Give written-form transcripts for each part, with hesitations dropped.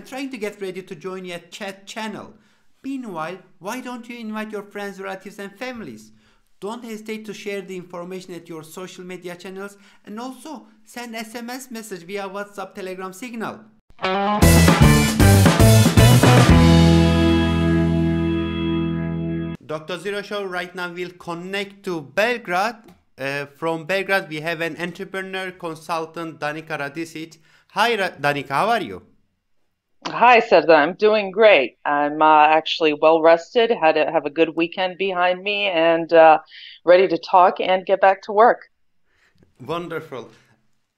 Trying to get ready to join your chat channel. Meanwhile, why don't you invite your friends, relatives and families? Don't hesitate to share the information at your social media channels and also send SMS message via WhatsApp, Telegram, Signal. Dr. Zero Show right now will connect to Belgrade. From Belgrade we have an entrepreneur consultant, Danica Radisic. Hi Danica, how are you? Hi, Serdar. I'm doing great. I'm actually well rested, have a good weekend behind me, and ready to talk and get back to work. Wonderful.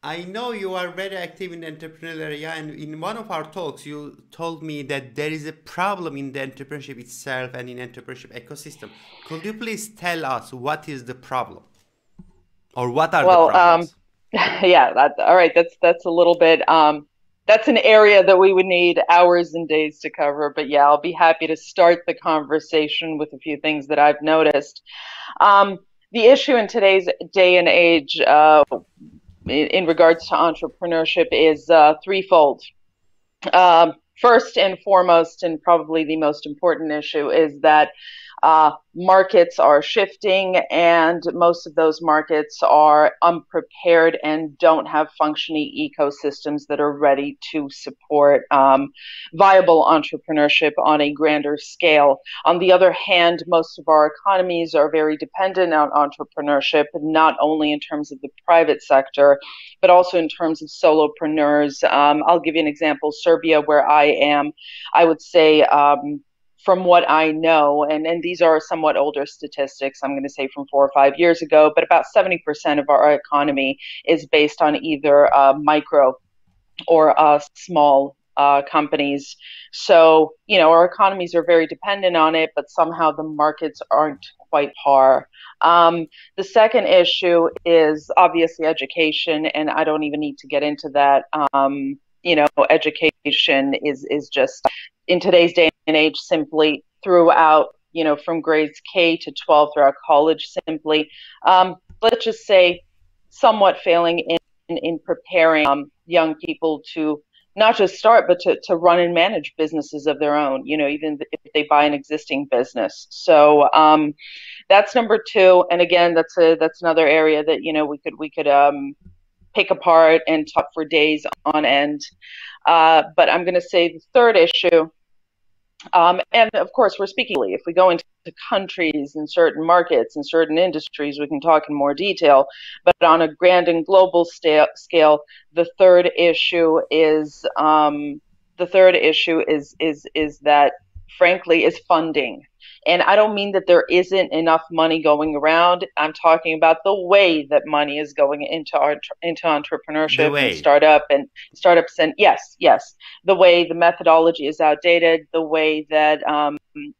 I know you are very active in the entrepreneurial area, and in one of our talks, you told me that there is a problem in the entrepreneurship itself and in entrepreneurship ecosystem. Could you please tell us what is the problem, or what are the problems? Yeah. All right. That's a little bit. That's an area that we would need hours and days to cover, but yeah, I'll be happy to start the conversation with a few things that I've noticed. The issue in today's day and age in regards to entrepreneurship is threefold. First and foremost, and probably the most important issue, is that markets are shifting, and most of those markets are unprepared and don't have functioning ecosystems that are ready to support viable entrepreneurship on a grander scale. On the other hand, most of our economies are very dependent on entrepreneurship, not only in terms of the private sector, but also in terms of solopreneurs. I'll give you an example. Serbia, where I am, I would say from what I know, and these are somewhat older statistics, I'm going to say from 4 or 5 years ago, but about 70% of our economy is based on either micro or small companies. So, our economies are very dependent on it, but somehow the markets aren't quite par. The second issue is obviously education, and I don't even need to get into that. Education is just, in today's day and age, simply throughout, from grades K to 12 throughout college, simply, let's just say, somewhat failing in preparing young people to not just start, but to run and manage businesses of their own, even if they buy an existing business. So that's number two. And again, that's another area that, we could pick apart and talk for days on end. But I'm going to say the third issue, and of course we're speaking, if we go into countries and certain markets and certain industries, we can talk in more detail, but on a grand and global scale, the third issue is that, frankly, is funding. And I don't mean that there isn't enough money going around. I'm talking about the way that money is going into entrepreneurship and startups. And yes, the way the methodology is outdated, the way that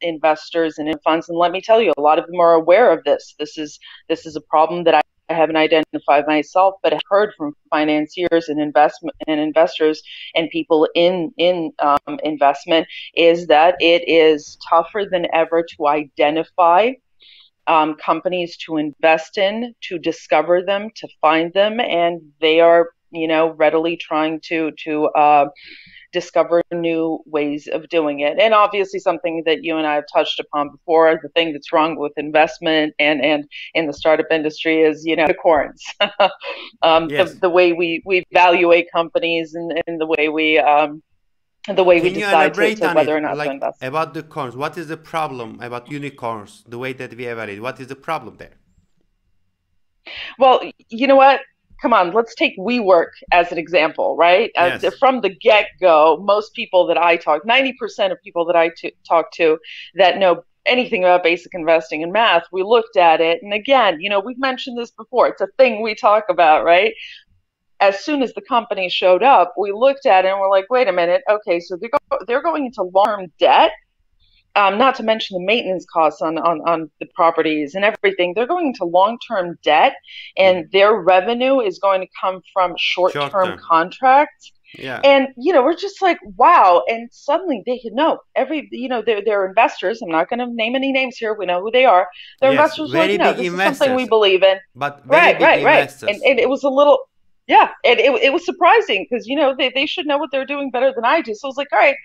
investors and funds, and let me tell you, a lot of them are aware of this. This is a problem that I haven't identified myself, but I've heard from financiers and investors and people in investment, is that it is tougher than ever to identify companies to invest in, to discover them, to find them, and they are readily trying to discover new ways of doing it. And obviously something that you and I have touched upon before, the thing that's wrong with investment and in the startup industry is, unicorns. Yes. The way we evaluate companies and the way we decide to whether or not to invest. About the corns, what is the problem about unicorns, the way that we evaluate? What is the problem there? Well, you know what? Come on, let's take WeWork as an example, right? Yes. From the get-go, most people that I talk, 90% of people that I talk to that know anything about basic investing in math, we looked at it. And again, we've mentioned this before. It's a thing we talk about, right? As soon as the company showed up, we looked at it and we're like, wait a minute. Okay, so they're going into long-term debt. Not to mention the maintenance costs on the properties and everything. They're going into long-term debt, and their revenue is going to come from Short short-term term. contracts. Yeah. And we're just like, wow. And suddenly they know they're investors. I'm not going to name any names here. We know who they are. They're Yes, investors. Like, very big this is something we investors, believe in. but very Right, big right, right. And investors. and it was a little, yeah. And it was surprising because they should know what they're doing better than I do. So I was like, all right.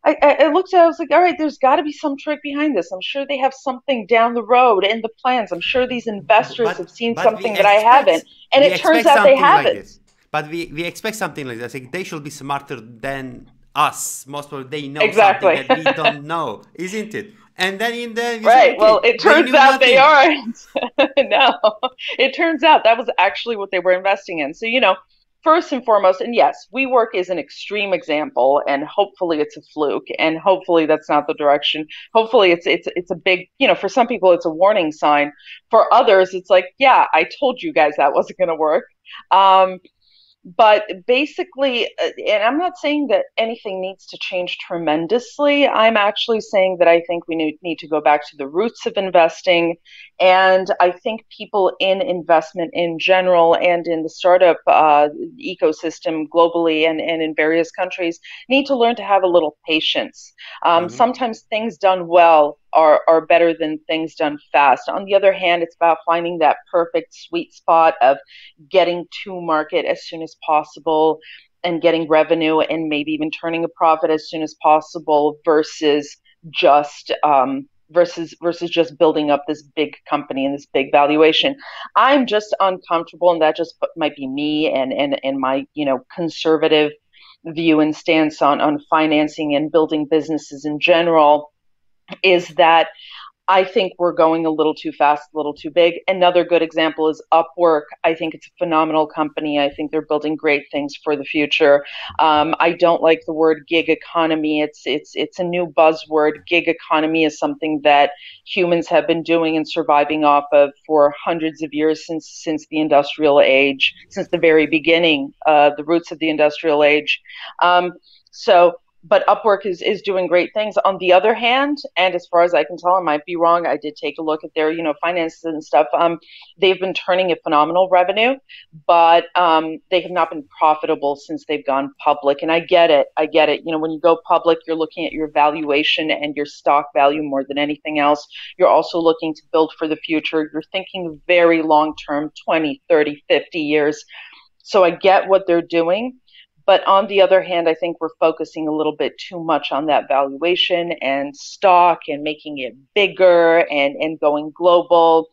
I looked at it, I was like, all right, there's got to be some trick behind this. I'm sure they have something down the road in the plans. I'm sure these investors have seen But we something that I haven't. And we it turns expect out they something like haven't. this. But we expect something like this. Like they should be smarter than us. Most probably they know something Exactly. that we don't know, isn't it? And then in the end, we say, Right. Well, okay, it they turns knew out they nothing. aren't. No, it turns out that was actually what they were investing in. So, first and foremost, and yes, WeWork is an extreme example, and hopefully it's a fluke, and hopefully that's not the direction. Hopefully it's a big, for some people it's a warning sign. For others, it's like, yeah, I told you guys that wasn't going to work. Um, but basically, and I'm not saying that anything needs to change tremendously. I'm actually saying that I think we need to go back to the roots of investing. And I think people in investment in general and in the startup ecosystem globally and in various countries need to learn to have a little patience. Hmm. Sometimes things done well are better than things done fast. On the other hand, it's about finding that perfect sweet spot of getting to market as soon as possible and getting revenue and maybe even turning a profit as soon as possible versus just versus just building up this big company and this big valuation. I'm just uncomfortable, and that just might be me and my conservative view and stance on financing and building businesses in general, is that I think we're going a little too fast, a little too big. Another good example is Upwork. I think it's a phenomenal company. I think they're building great things for the future. I don't like the word gig economy. It's a new buzzword. Gig economy is something that humans have been doing and surviving off of for hundreds of years, since the industrial age, since the very beginning, the roots of the industrial age. So but Upwork is doing great things. On the other hand, and as far as I can tell, I might be wrong. I did take a look at their finances and stuff. They've been turning a phenomenal revenue, but they have not been profitable since they've gone public. And I get it. I get it. When you go public, you're looking at your valuation and your stock value more than anything else. You're also looking to build for the future. You're thinking very long term, 20, 30, 50 years. So I get what they're doing. But on the other hand, I think we're focusing a little bit too much on that valuation and stock and making it bigger and going global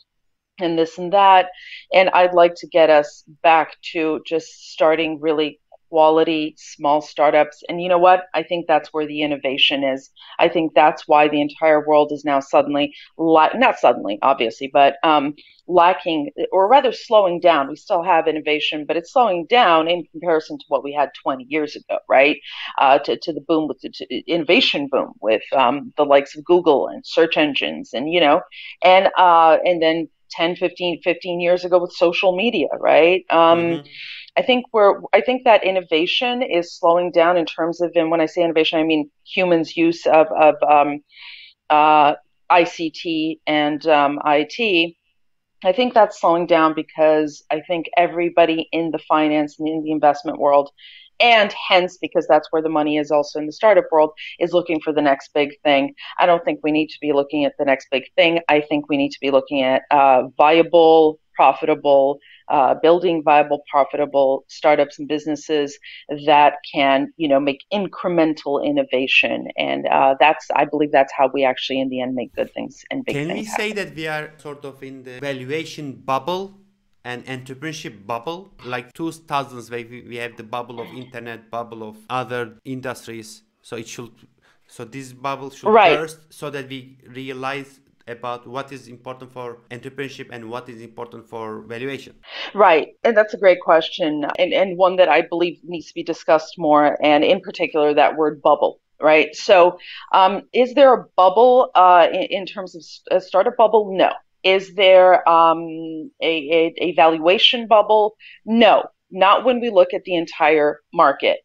and this and that. And I'd like to get us back to just starting really quality small startups. And you know what? I think that's where the innovation is. I think that's why the entire world is now suddenly, not suddenly, obviously, but lacking, or rather slowing down. We still have innovation, but it's slowing down in comparison to what we had 20 years ago, right? To the boom with the innovation boom with the likes of Google and search engines, and then 10, 15 years ago with social media, right? Hmm. I think that innovation is slowing down in terms of, and when I say innovation, I mean humans' use of uh, ICT and IT. I think that's slowing down because I think everybody in the finance and in the investment world, and hence because that's where the money is also in the startup world, is looking for the next big thing. I don't think we need to be looking at the next big thing. I think we need to be looking at viable, profitable, building viable, profitable startups and businesses that can, make incremental innovation. And I believe that's how we actually, in the end, make good things and big Can we things say happen. that we are sort of in the valuation bubble and entrepreneurship bubble, like 2000s, where we have the bubble of internet, bubble of other industries. So this bubble should Right. burst so that we realize about what is important for entrepreneurship and what is important for valuation. Right. And that's a great question, and one that I believe needs to be discussed more, and in particular, that word bubble. right? So, is there a bubble in terms of a startup bubble? No. Is there a valuation bubble? No, not when we look at the entire market.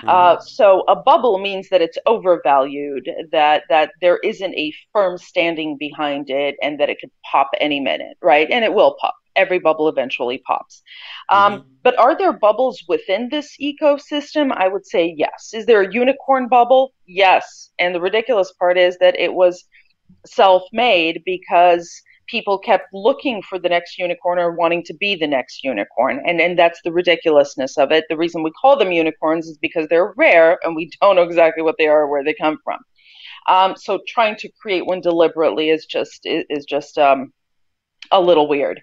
Mm-hmm. So a bubble means that it's overvalued, that there isn't a firm standing behind it, and that it could pop any minute, right? And it will pop. Every bubble eventually pops. Mm-hmm. But are there bubbles within this ecosystem? I would say yes. Is there a unicorn bubble? Yes. And the ridiculous part is that it was self-made because people kept looking for the next unicorn or wanting to be the next unicorn. And that's the ridiculousness of it. The reason we call them unicorns is because they're rare and we don't know exactly what they are or where they come from. So trying to create one deliberately is just a little weird.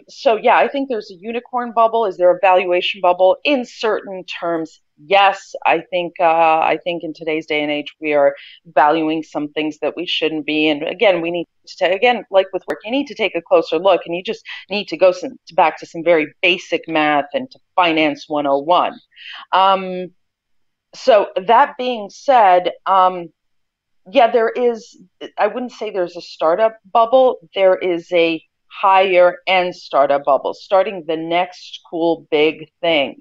So yeah, I think there's a unicorn bubble. Is there a valuation bubble in certain terms? Yes, I think in today's day and age we are valuing some things that we shouldn't be. And again, we need to again, like with work, you need to take a closer look, and you just need to go back to some very basic math and to finance 101. Um, so that being said, yeah, there is, I wouldn't say there's a startup bubble. There is a higher end startup bubble, starting the next cool big thing.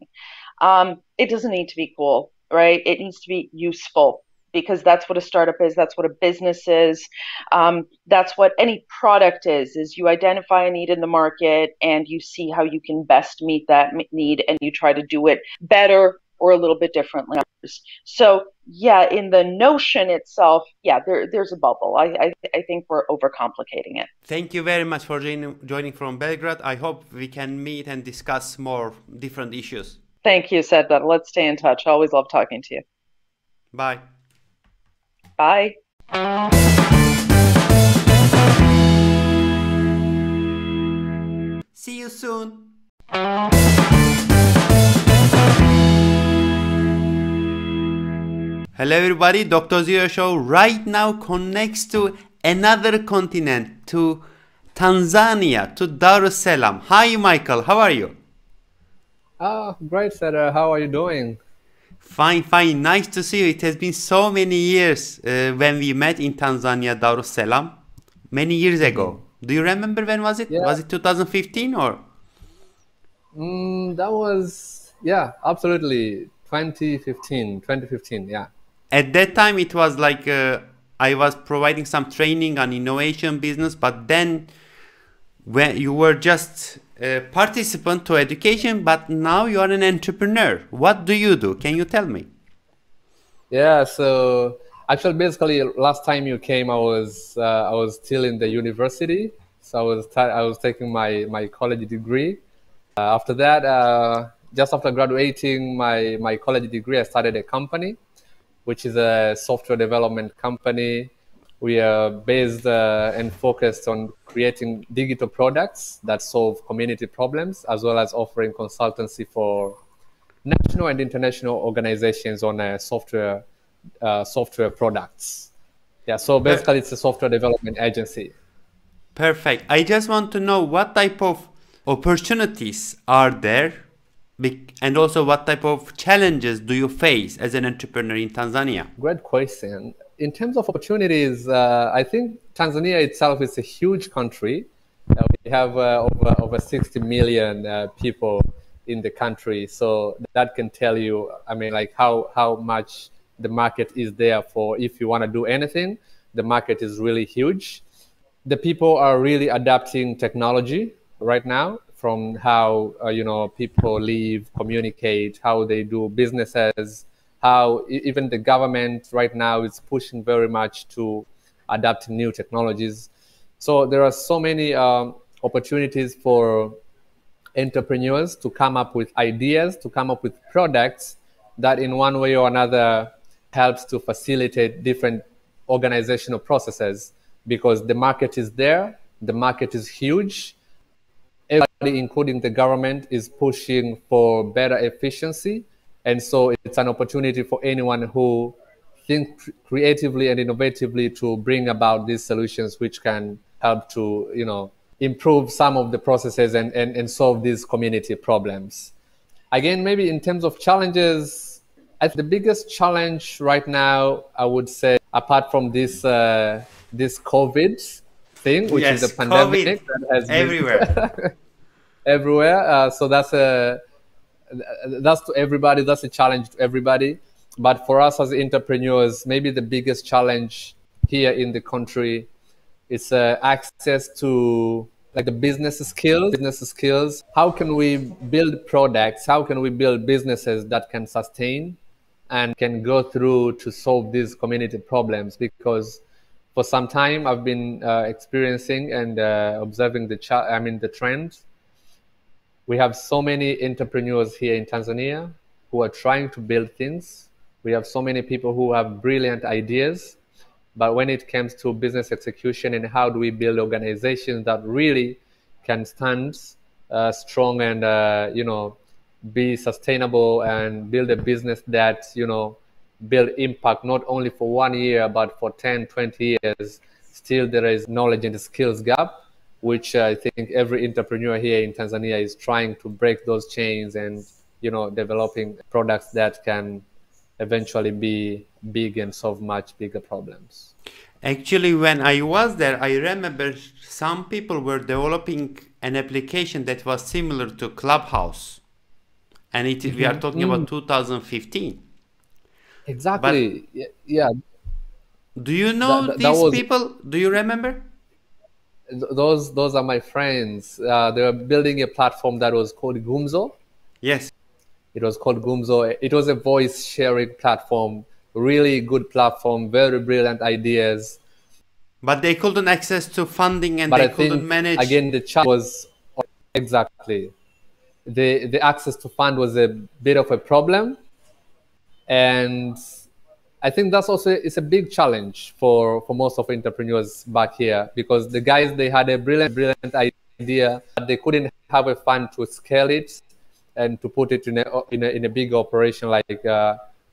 It doesn't need to be cool, right? It needs to be useful because that's what a startup is. That's what a business is. That's what any product is you identify a need in the market and you see how you can best meet that need and you try to do it better or a little bit differently. So yeah, in the notion itself, yeah, there's a bubble. I think we're overcomplicating it. Thank you very much for joining from Belgrade. I hope we can meet and discuss more different issues. Thank you, Seda. Let's stay in touch. I always love talking to you. Bye. Bye. See you soon. Hello everybody, Dr. Zero Show right now connects to another continent, to Tanzania, to Dar es Salaam. Hi Michael, how are you? Oh, great, Sarah. How are you doing? Fine, fine, nice to see you. It has been so many years when we met in Tanzania, Dar es Salaam, many years ago. Do you remember when was it? Yeah, Was it 2015 or? that was, yeah, absolutely 2015, yeah. At that time it was like I was providing some training on innovation business, but then when you were just a participant to education, but now you are an entrepreneur. What do you do? Can you tell me? Yeah, so actually, basically, last time you came, I was still in the university, so I was taking my college degree. After that, just after graduating my college degree, I started a company, which is a software development company. We are based and focused on creating digital products that solve community problems, as well as offering consultancy for national and international organizations on software products. Yeah, so Per- basically, it's a software development agency. Perfect. I just want to know what type of opportunities are there, and also what type of challenges do you face as an entrepreneur in Tanzania? Great question. In terms of opportunities, I think Tanzania itself is a huge country. We have over 60 million people in the country, so that can tell you, I mean, like how much the market is there for if you want to do anything. The market is really huge. The people are really adapting technology right now from how people live, communicate, how they do businesses, how even the government right now is pushing very much to adapt new technologies. So there are so many opportunities for entrepreneurs to come up with ideas, to come up with products that in one way or another helps to facilitate different organizational processes, because the market is there, the market is huge. Everybody, including the government, is pushing for better efficiency. And so it's an opportunity for anyone who thinks creatively and innovatively to bring about these solutions which can help to, improve some of the processes and solve these community problems. Again, maybe in terms of challenges, I think the biggest challenge right now, I would say, apart from this COVID thing, which is the Yes, pandemic COVID that has everywhere. been everywhere. So that's to everybody. That's a challenge to everybody. But for us as entrepreneurs, maybe the biggest challenge here in the country is access to like the business skills. Business skills. How can we build products? How can we build businesses that can sustain and can go through to solve these community problems? Because for some time I've been experiencing and observing the trends. We have so many entrepreneurs here in Tanzania who are trying to build things. We have so many people who have brilliant ideas, but when it comes to business execution and how do we build organizations that really can stand strong and be sustainable and build a business that build impact not only for 1 year but for 10, 20 years, still there is knowledge and skills gap, which I think every entrepreneur here in Tanzania is trying to break those chains and developing products that can eventually be big and solve much bigger problems. Actually, when I was there, I remember some people were developing an application that was similar to Clubhouse, and we are talking about 2015. Exactly. Yeah. Do you know these people? Do you remember? Those are my friends. They were building a platform that was called Gumzo. Yes. It was called Gumzo. It was a voice sharing platform, really good platform, very brilliant ideas. But they couldn't access to funding and they couldn't manage. Again, the challenge was exactly the access to fund was a bit of a problem, and I think that's also it's a big challenge for most of entrepreneurs back here, because the guys, they had a brilliant idea, but they couldn't have a fund to scale it and to put it in a big operation like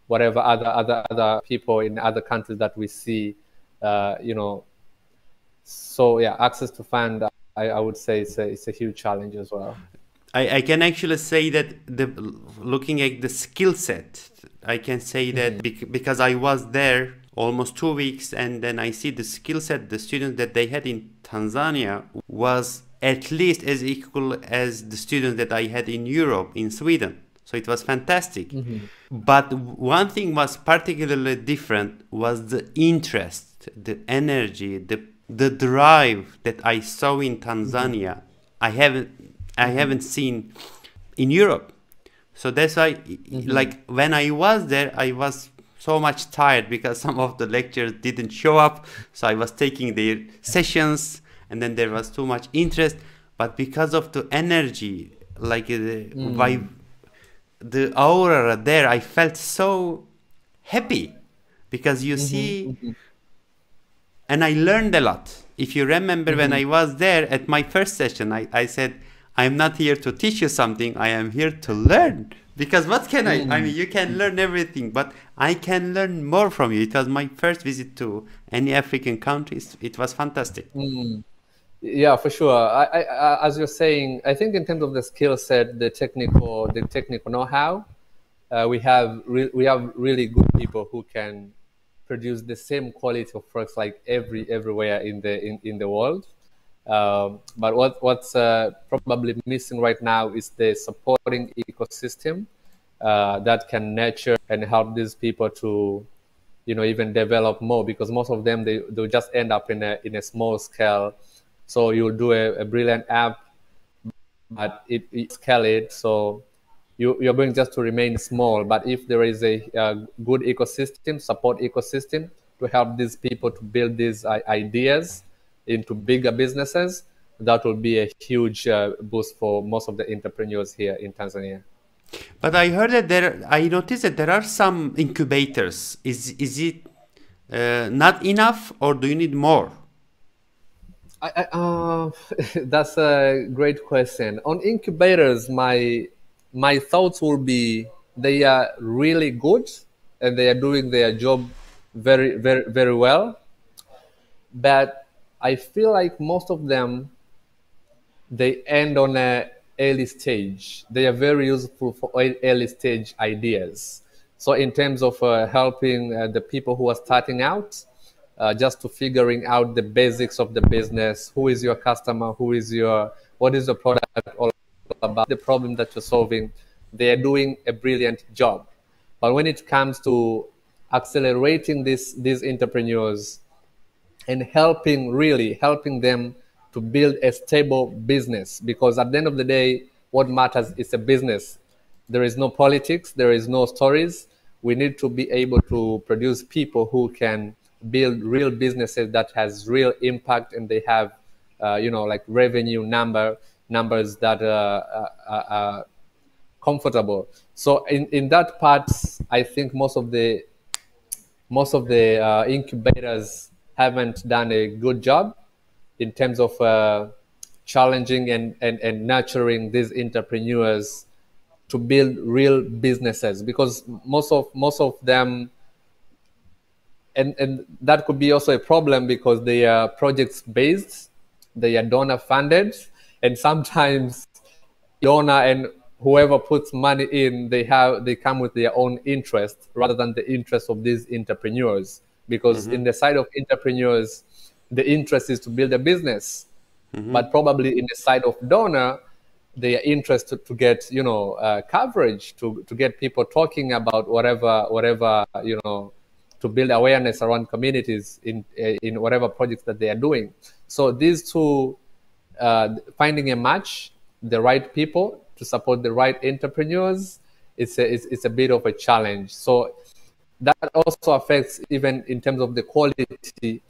whatever other people in other countries that we see, So yeah, access to fund, I would say it's a huge challenge as well. I can actually say that looking at the skill set, I can say that because I was there almost 2 weeks, and then I see the skill set the students that they had in Tanzania was at least as equal as the students that I had in Europe, in Sweden. So it was fantastic. But one thing was particularly different was the interest, the energy, the drive that I saw in Tanzania. I haven't seen in Europe. So that's why, like when I was there, I was so much tired because some of the lecturers didn't show up. So I was taking their sessions, and then there was too much interest. But because of the energy, like the aura there, I felt so happy because you see, and I learned a lot. If you remember when I was there at my first session, I said, I'm not here to teach you something. I am here to learn. Because what can I mean, you can learn everything, but I can learn more from you. It was my first visit to any African countries. It was fantastic. Yeah, for sure. I, as you're saying, I think in terms of the skill set, the technical know-how, we have really good people who can produce the same quality of works like everywhere in the world. But what's probably missing right now is the supporting ecosystem that can nurture and help these people to, even develop more, because most of them they'll just end up in a small scale. So you'll do a brilliant app, but it scale it, so you're going just to remain small. But if there is a good ecosystem, support ecosystem to help these people to build these ideas into bigger businesses, that will be a huge boost for most of the entrepreneurs here in Tanzania. But I heard that I noticed that there are some incubators. Is it not enough, or do you need more? That's a great question. On incubators, my thoughts will be they are really good and they are doing their job very, very, very well. But I feel like most of them, they end on an early stage. They are very useful for early stage ideas. So in terms of helping the people who are starting out, just to figuring out the basics of the business, who is your customer, what is the product all about, the problem that you're solving, they are doing a brilliant job. But when it comes to accelerating these entrepreneurs and really helping them to build a stable business, because at the end of the day, what matters is a business. There is no politics, there is no stories. We need to be able to produce people who can build real businesses that has real impact, and they have, like revenue numbers that are comfortable. So in that part, I think most of the incubators haven't done a good job in terms of challenging and nurturing these entrepreneurs to build real businesses, because most of them, and that could be also a problem because they are projects based, they are donor funded, and sometimes donor and whoever puts money in, they come with their own interest rather than the interest of these entrepreneurs. Because in the side of entrepreneurs, the interest is to build a business, but probably in the side of donor, they are interested to get coverage, to get people talking about whatever to build awareness around communities in whatever projects that they are doing. So these two, finding a match, the right people to support the right entrepreneurs, it's a bit of a challenge. So that also affects even in terms of the quality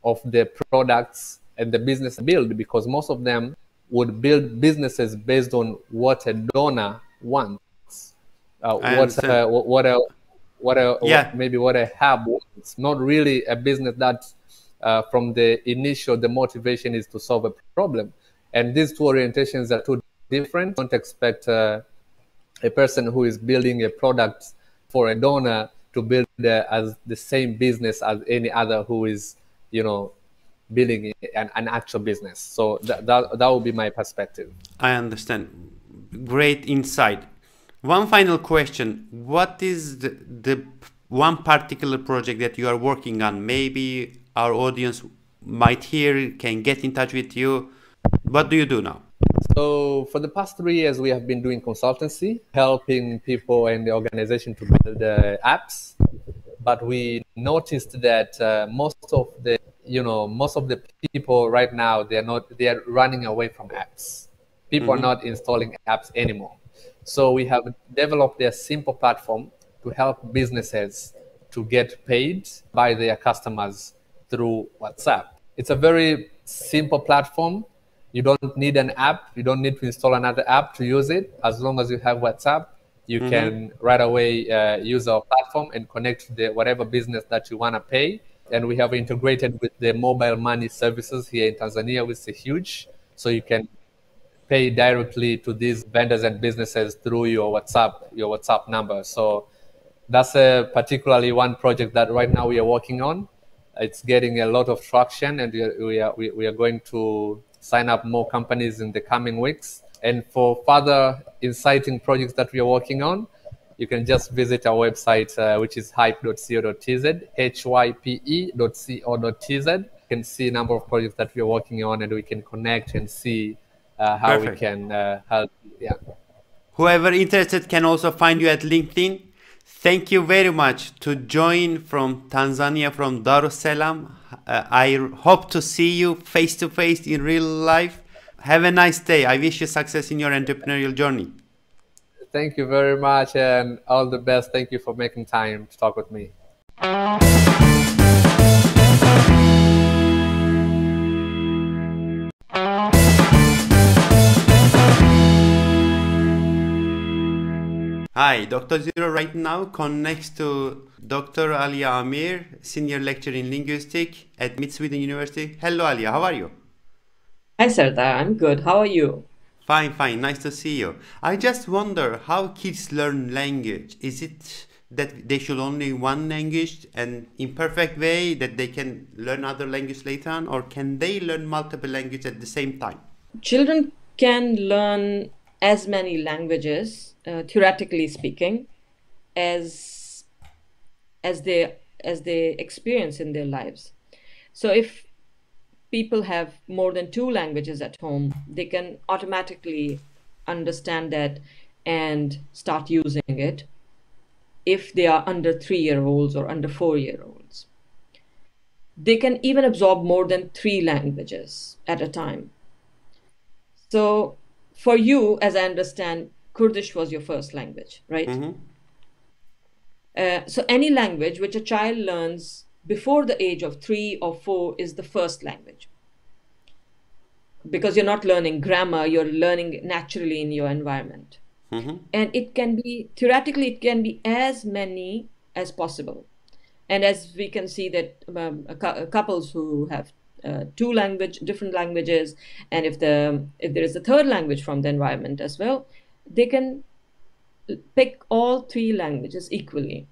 of the products and the business build, because most of them would build businesses based on what a donor wants, maybe what a hub wants, not really a business that from the motivation is to solve a problem. And these two orientations are too different. Don't expect a person who is building a product for a donor to build as the same business as any other who is, building an actual business. So that would be my perspective. I understand. Great insight. One final question. What is the one particular project that you are working on? Maybe our audience might hear, can get in touch with you. What do you do now? So for the past 3 years, we have been doing consultancy, helping people and the organization to build apps. But we noticed that most of the people right now, they are running away from apps. People are not installing apps anymore. So we have developed a simple platform to help businesses to get paid by their customers through WhatsApp. It's a very simple platform. You don't need an app. You don't need to install another app to use it. As long as you have WhatsApp, you can right away use our platform and connect to whatever business that you want to pay. And we have integrated with the mobile money services here in Tanzania, which is huge. So you can pay directly to these vendors and businesses through your WhatsApp number. So that's particularly one project that right now we are working on. It's getting a lot of traction, and we are going to sign up more companies in the coming weeks. And for further exciting projects that we are working on, you can just visit our website, which is hype.co.tz, hype.co.tz. You can see a number of projects that we are working on, and we can connect and see how we can help. Yeah. Whoever interested can also find you at LinkedIn. Thank you very much to join from Tanzania, from Dar es Salaam. I hope to see you face to face in real life. Have a nice day. I wish you success in your entrepreneurial journey. Thank you very much, and all the best. Thank you for making time to talk with me. Hi, Dr. Zero right now connects to Dr. Alia Amir, Senior Lecturer in Linguistics at Mid-Sweden University. Hello, Alia. How are you? Hi, Sardar. I'm good. How are you? Fine. Nice to see you. I just wonder how kids learn language. Is it that they should only one language and in perfect way that they can learn other language later on, or can they learn multiple languages at the same time? Children can learn as many languages, theoretically speaking, as as they experience in their lives. So if people have more than two languages at home, they can automatically understand that and start using it if they are under 3-year-olds or under 4-year-olds. They can even absorb more than 3 languages at a time. So for you, as I understand, Kurdish was your first language, right? So any language which a child learns before the age of 3 or 4 is the first language. Because you're not learning grammar, you're learning naturally in your environment. And it can be, theoretically, it can be as many as possible. And as we can see that couples who have different languages, and if there is a third language from the environment as well, they can pick all 3 languages equally.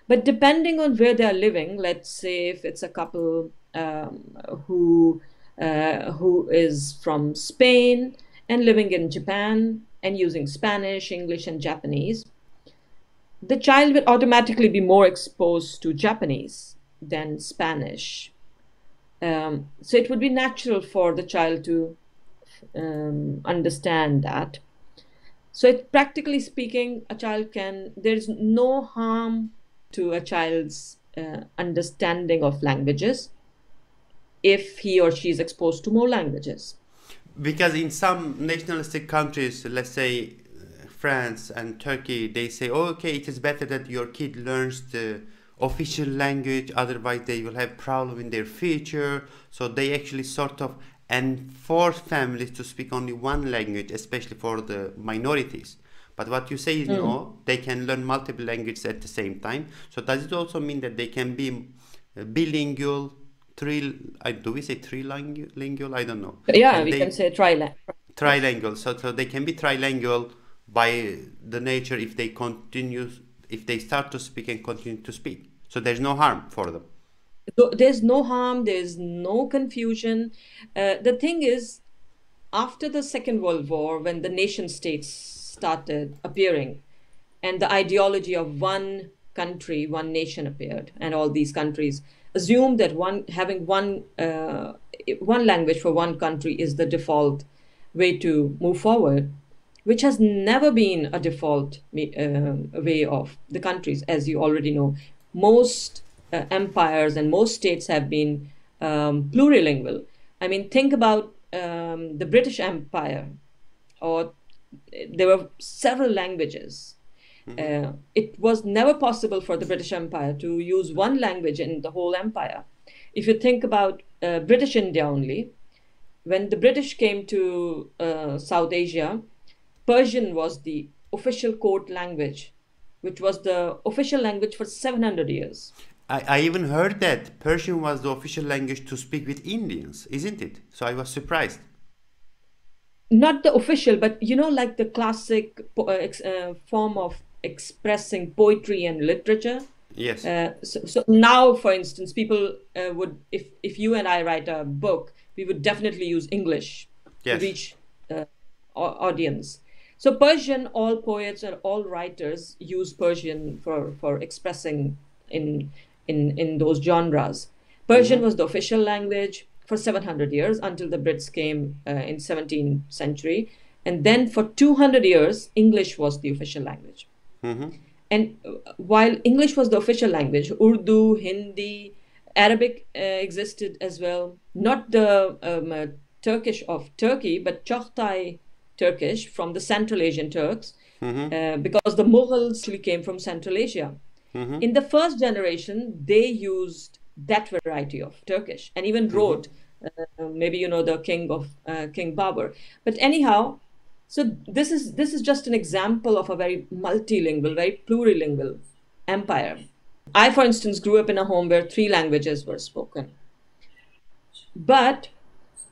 But depending on where they are living, let's say if it's a couple who is from Spain and living in Japan and using Spanish, English, and Japanese, the child will automatically be more exposed to Japanese than Spanish. So it would be natural for the child to understand that. So practically speaking, there's no harm to a child's understanding of languages if he or she is exposed to more languages. Because in some nationalistic countries, let's say France and Turkey, they say, oh, okay, it is better that your kid learns the official language, otherwise they will have problem in their future. So they actually sort of enforce families to speak only one language, especially for the minorities. But what you say is no, they can learn multiple languages at the same time. So does it also mean that they can be bilingual? Do we say trilingual? I don't know. Yeah, we can say trilingual. Trilingual. So they can be trilingual by the nature if they start to speak and continue to speak. So there's no harm for them. So there's no harm. There's no confusion. The thing is, after the Second World War, when the nation states started appearing, and the ideology of one country, one nation appeared, and all these countries assume that having one language for one country is the default way to move forward, which has never been a default way of the countries. As you already know, most empires and most states have been plurilingual. I mean, think about the British Empire, or there were several languages. It was never possible for the British Empire to use one language in the whole empire. If you think about British India only, when the British came to South Asia, Persian was the official court language, which was the official language for 700 years. I even heard that Persian was the official language to speak with Indians, isn't it? So I was surprised. Not the official, but like the classic form of expressing poetry and literature. Yes. So now, for instance, people would, if you and I write a book, we would definitely use English to reach audience. So Persian, all poets and all writers use Persian for expressing in those genres. Persian was the official language for 700 years until the Brits came in 17th century. And then for 200 years, English was the official language. And while English was the official language, Urdu, Hindi, Arabic existed as well. Not the Turkish of Turkey, but Chaghtay Turkish from the Central Asian Turks, because the Mughals came from Central Asia. In the first generation, they used that variety of Turkish and even wrote, maybe the King Babur. But anyhow, so this is just an example of a very multilingual, very plurilingual empire. I, for instance, grew up in a home where 3 languages were spoken. But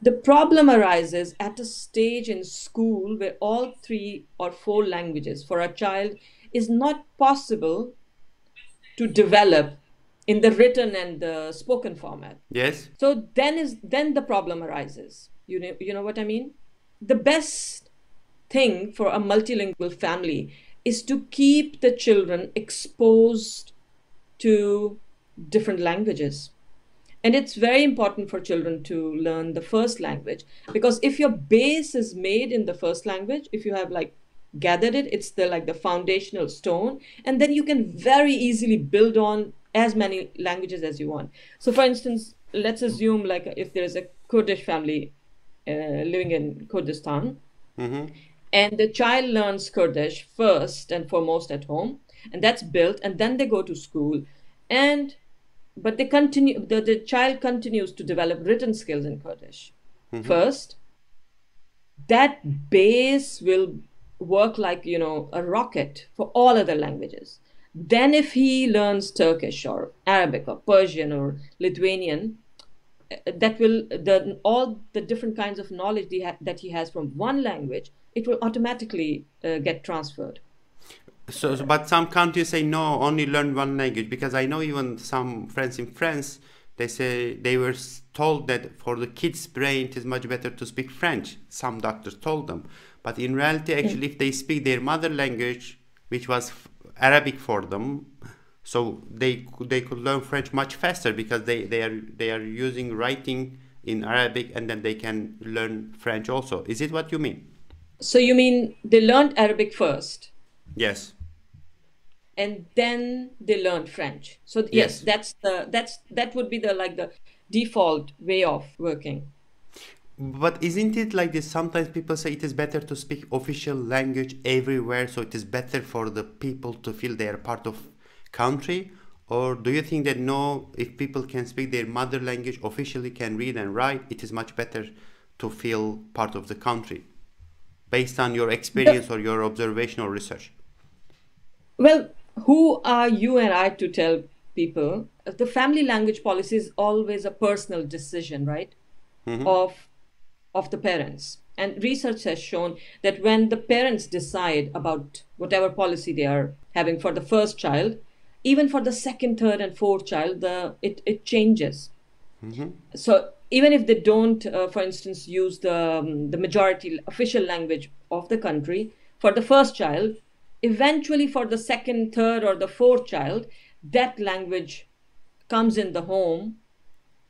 the problem arises at a stage in school where all 3 or 4 languages for a child is not possible to develop in the written and the spoken format. Yes. So then the problem arises. You know what I mean? The best thing for a multilingual family is to keep the children exposed to different languages. And it's very important for children to learn the first language, because if your base is made in the first language, if you have like gathered it, it's the like the foundational stone, and then you can very easily build on as many languages as you want. So for instance, let's assume like if there's a Kurdish family living in Kurdistan, and the child learns Kurdish first and foremost at home, and that's built, and then they go to school, but they continue, the child continues to develop written skills in Kurdish first. That base will work like, you know, a rocket for all other languages. Then if he learns Turkish or Arabic or Persian or Lithuanian, that will, all the different kinds of knowledge that he has from one language, it will automatically get transferred. So, but some countries say no, only learn one language, because I know even some friends in France, they say they were told that for the kids' brain it is much better to speak French. Some doctors told them, but in reality, actually, if they speak their mother language, which was Arabic for them, so they could learn French much faster, because they are using writing in Arabic, and then they can learn French also. Is it what you mean? So you mean they learned Arabic first? Yes. And then they learned French. So yes, that would be the default way of working. But isn't it like this? Sometimes people say it is better to speak official language everywhere, so it is better for the people to feel they are part of country? Or do you think that no, if people can speak their mother language officially, can read and write, it is much better to feel part of the country, based on your experience or your observation or research? Well, who are you and I to tell people? The family language policy is always a personal decision, right? Of the parents. And research has shown that when the parents decide about whatever policy they are having for the first child, even for the second, third, and fourth child, it changes. So even if they don't, for instance, use the majority official language of the country for the first child, eventually for the second, third, or the fourth child, that language comes in the home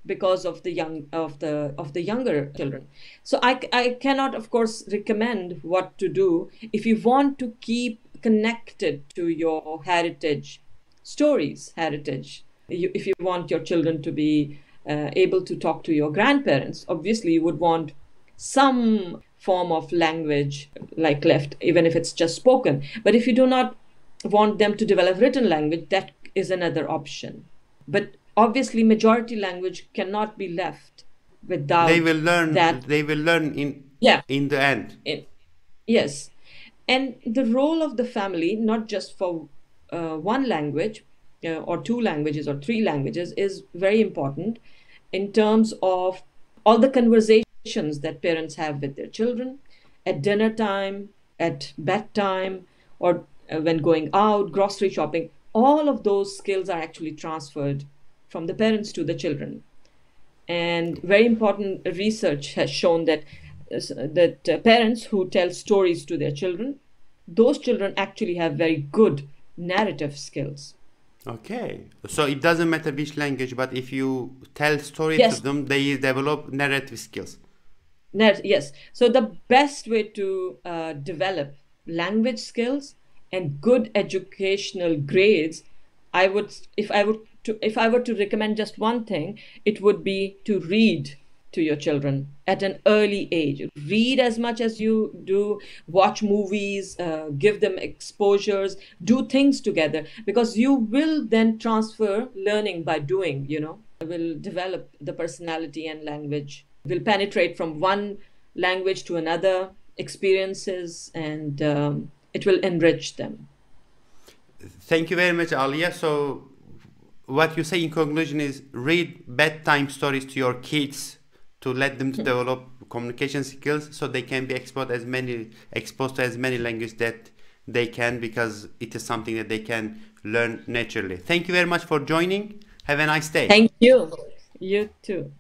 because of the younger children. So I cannot, of course, recommend what to do if you want to keep connected to your heritage stories, if you want your children to be able to talk to your grandparents. Obviously, you would want some form of language like left, even if it's just spoken. But if you do not want them to develop written language, that is another option. But obviously, majority language cannot be left without they will learn that. They will learn in the end. Yes. And the role of the family, not just for one language or two languages or three languages, is very important in terms of all the conversations that parents have with their children at dinner time, at bedtime, or when going out, grocery shopping. All of those skills are actually transferred from the parents to the children. And very important research has shown that parents who tell stories to their children, those children actually have very good narrative skills. Okay, so it doesn't matter which language, but if you tell stories to them, they develop narrative skills. Yes. So the best way to develop language skills and good educational grades, if I were to recommend just one thing, it would be to read to your children at an early age. Read as much as you do, watch movies, give them exposures, do things together, because you will then transfer learning by doing, will develop the personality and language, will penetrate from one language to another, experiences, and it will enrich them. Thank you very much, Alia. So what you say in conclusion is read bedtime stories to your kids to let them to develop communication skills, so they can be exposed to as many languages that they can, because it is something that they can learn naturally. Thank you very much for joining. Have a nice day. Thank you. You too.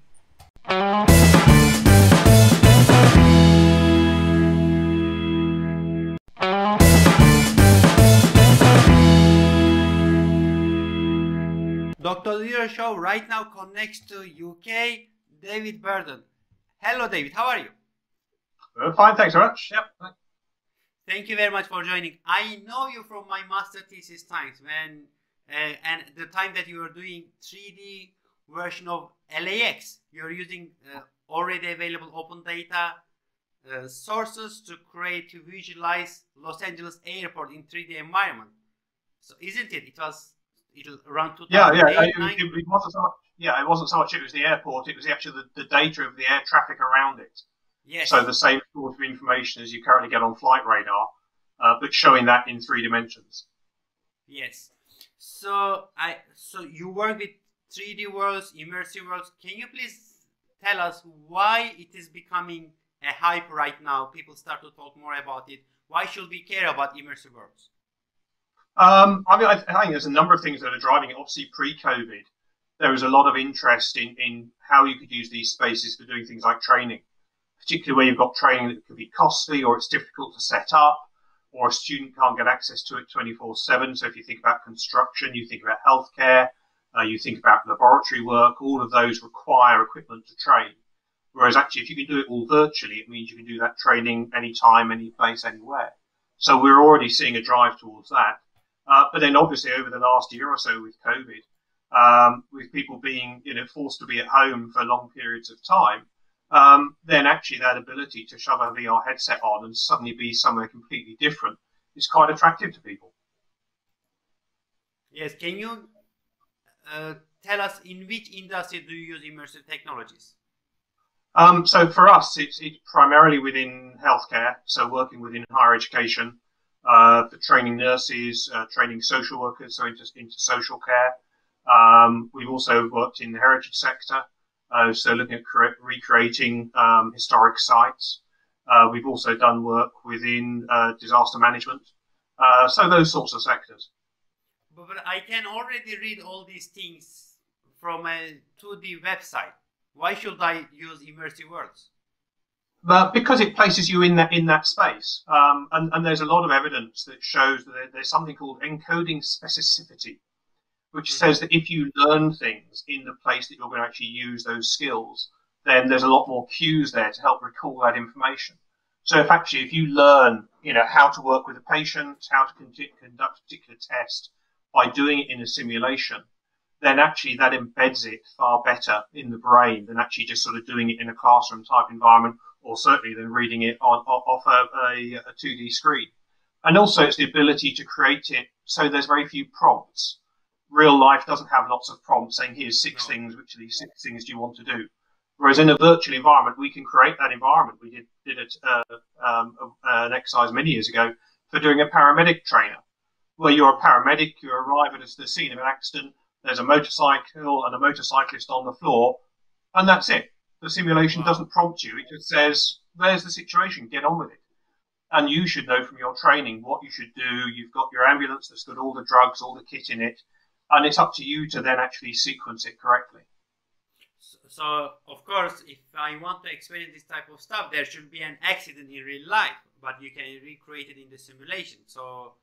Dr. Zero Show right now connects to UK, David Burden. Hello, David. How are you? Fine, thanks very much. Yep. Thank you very much for joining. I know you from my master thesis times when, and the time that you were doing 3D version of LAX. You're using already available open data sources to create, to visualize Los Angeles airport in 3D environment. So isn't it? It was around 2008. It wasn't so much. Yeah, it wasn't so much. It was the airport. It was actually the data of the air traffic around it. Yes. So the same sort of information as you currently get on flight radar, but showing that in 3 dimensions. Yes. So you work with 3D worlds, immersive worlds. Can you please tell us why it is becoming a hype right now? People start to talk more about it. Why should we care about immersive worlds? I think there's a number of things that are driving it. Obviously, pre-COVID, there was a lot of interest in how you could use these spaces for doing things like training, particularly where you've got training that could be costly or it's difficult to set up, or a student can't get access to it 24/7. So if you think about construction, you think about healthcare, you think about laboratory work, all of those require equipment to train. Whereas actually, if you can do it all virtually, it means you can do that training anytime, any place, anywhere. So we're already seeing a drive towards that. But then obviously over the last year or so with COVID, with people being forced to be at home for long periods of time, then actually that ability to shove a VR headset on and suddenly be somewhere completely different is quite attractive to people. Yes, can you tell us in which industry do you use immersive technologies? So for us, it's primarily within healthcare, so working within higher education, for training nurses, training social workers, so into social care. We've also worked in the heritage sector, so looking at recreating historic sites. We've also done work within disaster management, so those sorts of sectors. But I can already read all these things from a 2D website. Why should I use immersive worlds? But because it places you in that space, and there's a lot of evidence that shows that there's something called encoding specificity, which says that if you learn things in the place that you're going to actually use those skills, then there's a lot more cues there to help recall that information. So if you learn, how to work with a patient, how to conduct a particular test by doing it in a simulation, then actually that embeds it far better in the brain than actually just sort of doing it in a classroom type environment, or certainly than reading it off a 2D screen. And also it's the ability to create it so there's very few prompts. Real life doesn't have lots of prompts saying, here's 6 things, which of these 6 things do you want to do? Whereas in a virtual environment, we can create that environment. We did an exercise many years ago for doing a paramedic trainer, where you're a paramedic, you arrive at the scene of an accident, there's a motorcycle and a motorcyclist on the floor, and that's it. The simulation doesn't prompt you. It just says, there's the situation, get on with it. And you should know from your training what you should do. You've got your ambulance that's got all the drugs, all the kit in it, and it's up to you to then actually sequence it correctly. So of course, if I want to experience this type of stuff, there should be an accident in real life, but you can recreate it in the simulation. So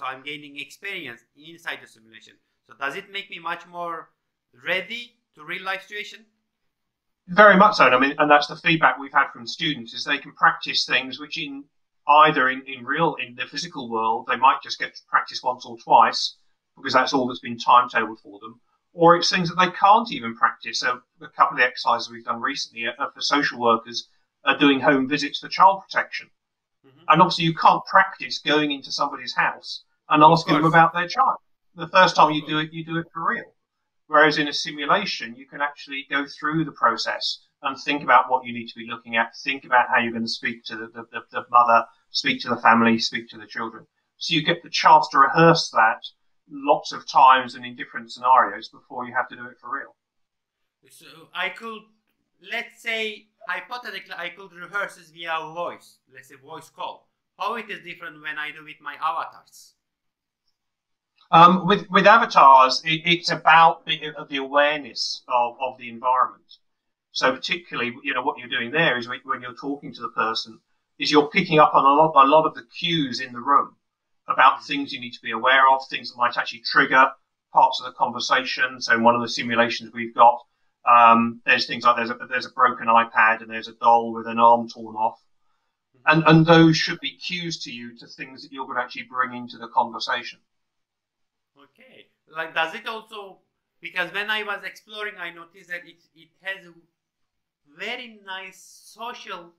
I'm gaining experience inside the simulation. So does it make me much more ready to real life situation? Very much so. And that's the feedback we've had from students, is they can practice things which in the physical world, they might just get to practice once or twice because that's all that's been timetabled for them. Or it's things that they can't even practice. So a couple of the exercises we've done recently are for social workers doing home visits for child protection. Mm-hmm. And obviously you can't practice going into somebody's house and asking them about their child. The first time you do it for real. Whereas in a simulation, you can actually go through the process and think about what you need to be looking at, think about how you're going to speak to the mother, speak to the family, speak to the children. So you get the chance to rehearse that lots of times and in different scenarios before you have to do it for real. So I could, let's say, hypothetically, I could rehearse this via voice, let's say voice call. How it is different when I do with my avatars? With avatars, it's about the awareness of the environment. So particularly, what you're doing there is when you're talking to the person, is you're picking up on a lot of the cues in the room about things you need to be aware of, things that might actually trigger parts of the conversation. So in one of the simulations we've got, there's things like there's a broken iPad and there's a doll with an arm torn off. And those should be cues to you to things that you're going to actually bring into the conversation. Okay. Like, does it also, because when I was exploring, I noticed that it has a very nice social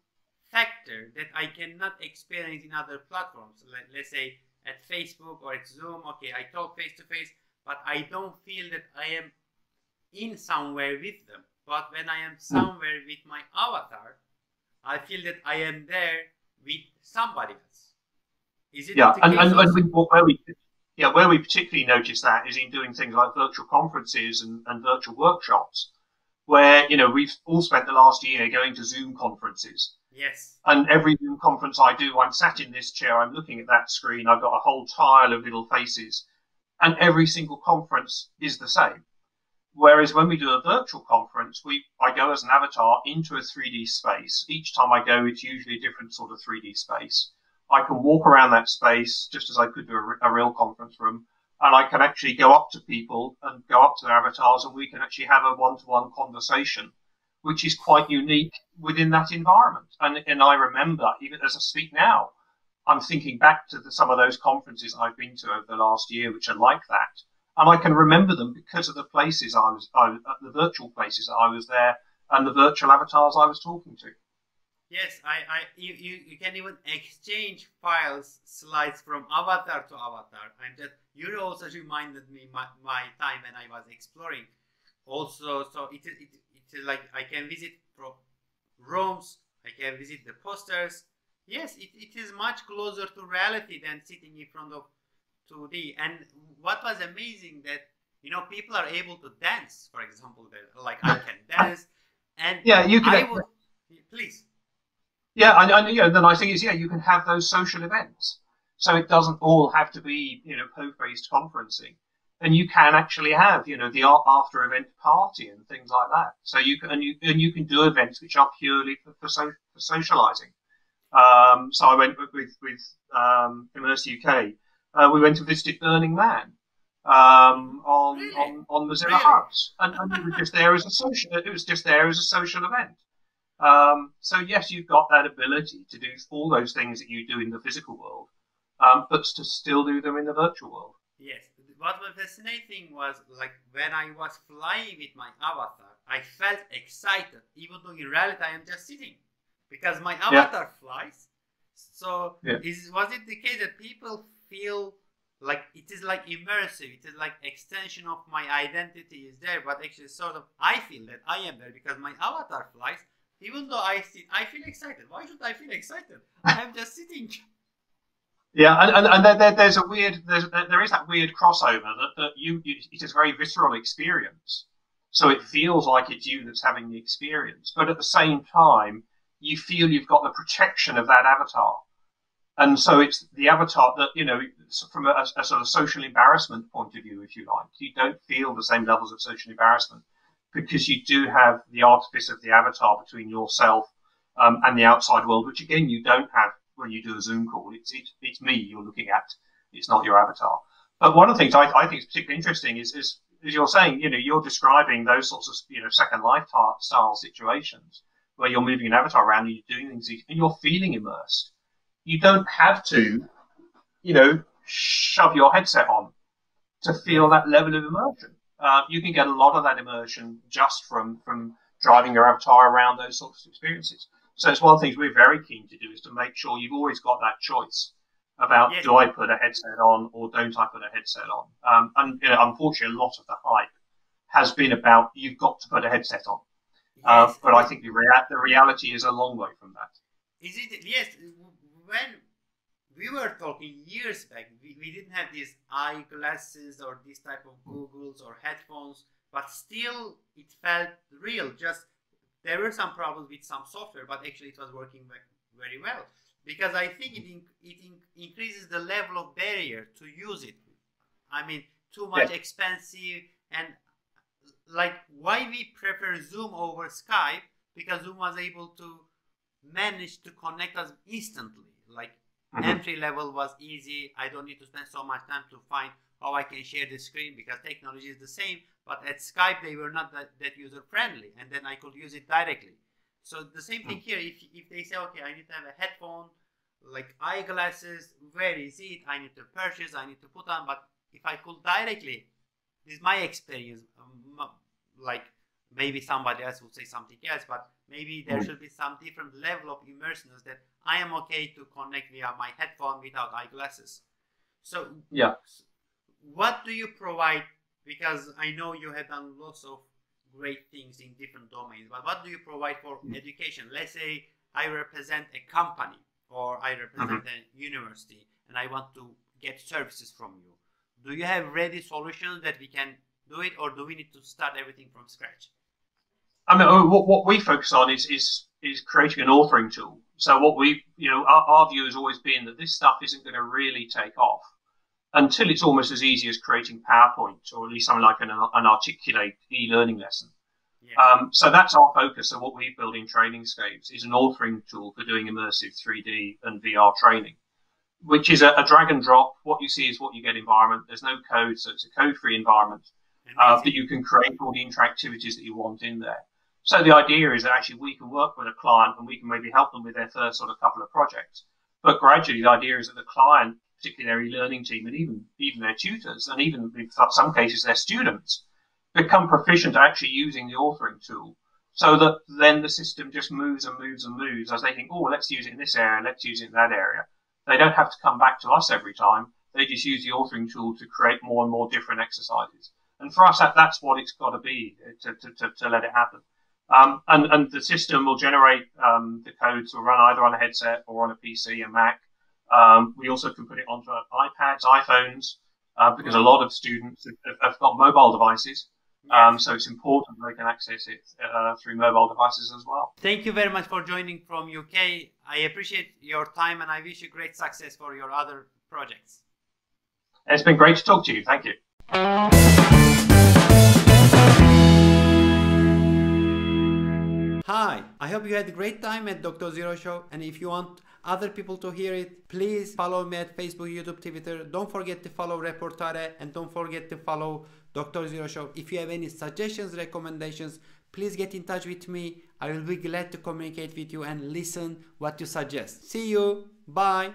factor that I cannot experience in other platforms. Let's say at Facebook or at Zoom, okay, I talk face to face, but I don't feel that I am in somewhere with them. But when I am somewhere with my avatar, I feel that I am there with somebody else. Is it yeah, the case where we particularly notice that is in doing things like virtual conferences and virtual workshops, where we've all spent the last year going to Zoom conferences. Yes. And every Zoom conference I do, I'm sat in this chair, I'm looking at that screen, I've got a whole tile of little faces, and every single conference is the same. Whereas when we do a virtual conference, I go as an avatar into a 3D space. Each time I go, it's usually a different sort of 3D space. I can walk around that space just as I could do a real conference room, and I can actually go up to people and go up to their avatars, and we can actually have a one-to-one conversation, which is quite unique within that environment. And I remember, even as I speak now, I'm thinking back to some of those conferences I've been to over the last year, which are like that. And I can remember them because of the places the virtual places that I was there, and the virtual avatars I was talking to. Yes, you can even exchange files, slides from avatar to avatar. You also reminded me my time when I was exploring. Also, so it is like I can visit rooms, I can visit the posters. Yes, it is much closer to reality than sitting in front of 2D. And what was amazing that people are able to dance, for example, like I can dance, and yeah, you can. Please. Yeah, and then I think you can have those social events, so it doesn't all have to be POV-based conferencing, and you can actually have the after event party and things like that. So you can do events which are purely for socializing. So I went with Immerse UK. We went to visit Burning Man on Mozilla Hubs, and it was just there as a social. It was just there as a social event. So yes, you've got that ability to do all those things that you do in the physical world, but to still do them in the virtual world. Yes. What was fascinating was like when I was flying with my avatar, I felt excited, even though in reality I am just sitting, because my avatar flies. So was it the case that people feel like it is like immersive, it is like extension of my identity is there, but actually sort of I feel that I am there because my avatar flies. Even though I sit, I feel excited. Why should I feel excited? I'm just sitting. Yeah, and there is that weird crossover that it is a very visceral experience. So it feels like it's you that's having the experience, but at the same time, you feel you've got the protection of that avatar. And so it's the avatar that, from a sort of social embarrassment point of view, if you like, you don't feel the same levels of social embarrassment because you do have the artifice of the avatar between yourself and the outside world, which again, you don't have when you do a Zoom call. It's me you're looking at. It's not your avatar. But one of the things I think is particularly interesting is as you're saying, you're describing those sorts of, Second Life style situations where you're moving an avatar around and you're doing things and you're feeling immersed. You don't have to, shove your headset on to feel that level of immersion. You can get a lot of that immersion just from driving your avatar around those sorts of experiences. So it's one of the things we're very keen to do is to make sure you've always got that choice about do I put a headset on or don't I put a headset on? And unfortunately, a lot of the hype has been about you've got to put a headset on. But I think the reality is a long way from that. Is it? Yes. When we were talking years back, we didn't have these eyeglasses or this type of goggles or headphones, but still it felt real. Just there were some problems with some software, but actually it was working very well. Because I think it increases the level of barrier to use it. I mean, too much expensive, and like why we prefer Zoom over Skype, because Zoom was able to manage to connect us instantly. Like entry level was easy. I don't need to spend so much time to find how I can share the screen, because technology is the same, but at Skype they were not that user friendly, and then I could use it directly. So the same thing here, if they say, okay, I need to have a headphone, like eyeglasses, where is it? I need to purchase, I need to put on, but if I could directly, this is my experience, like maybe somebody else would say something else, but maybe there should be some different level of immersiveness that I am okay to connect via my headphone without eyeglasses. So yeah, what do you provide? Because I know you have done lots of great things in different domains, but what do you provide for education? Let's say I represent a company or I represent a university and I want to get services from you. Do you have ready solutions that we can do it, or do we need to start everything from scratch? I mean, what we focus on is creating an authoring tool. So what we, our view has always been that this stuff isn't going to really take off until it's almost as easy as creating PowerPoint, or at least something like an Articulate e-learning lesson. Yeah. So that's our focus. So what we build in Trainingscapes is an authoring tool for doing immersive 3D and VR training, which is a drag and drop. What you see is what you get environment. There's no code, so it's a code-free environment that you can create all the interactivities that you want in there. So the idea is that actually we can work with a client and we can maybe help them with their first sort of couple of projects. But gradually the idea is that the client, particularly their e-learning team, and even their tutors, and even in some cases their students, become proficient at actually using the authoring tool, so that then the system just moves and moves and moves as they think, oh, let's use it in this area, let's use it in that area. They don't have to come back to us every time. They just use the authoring tool to create more and more different exercises. And for us, that's what it's got to be to let it happen. And the system will generate the code to run either on a headset or on a PC, a Mac. We also can put it onto iPads, iPhones, because a lot of students have got mobile devices. So it's important they can access it through mobile devices as well. Thank you very much for joining from UK. I appreciate your time and I wish you great success for your other projects. It's been great to talk to you. Thank you. Hi, I hope you had a great time at Dr. Zero Show, and if you want other people to hear it, please follow me at Facebook, YouTube, Twitter. Don't forget to follow Reportare, and don't forget to follow Dr. Zero Show. If you have any suggestions, recommendations, please get in touch with me. I will be glad to communicate with you and listen what you suggest. See you. Bye.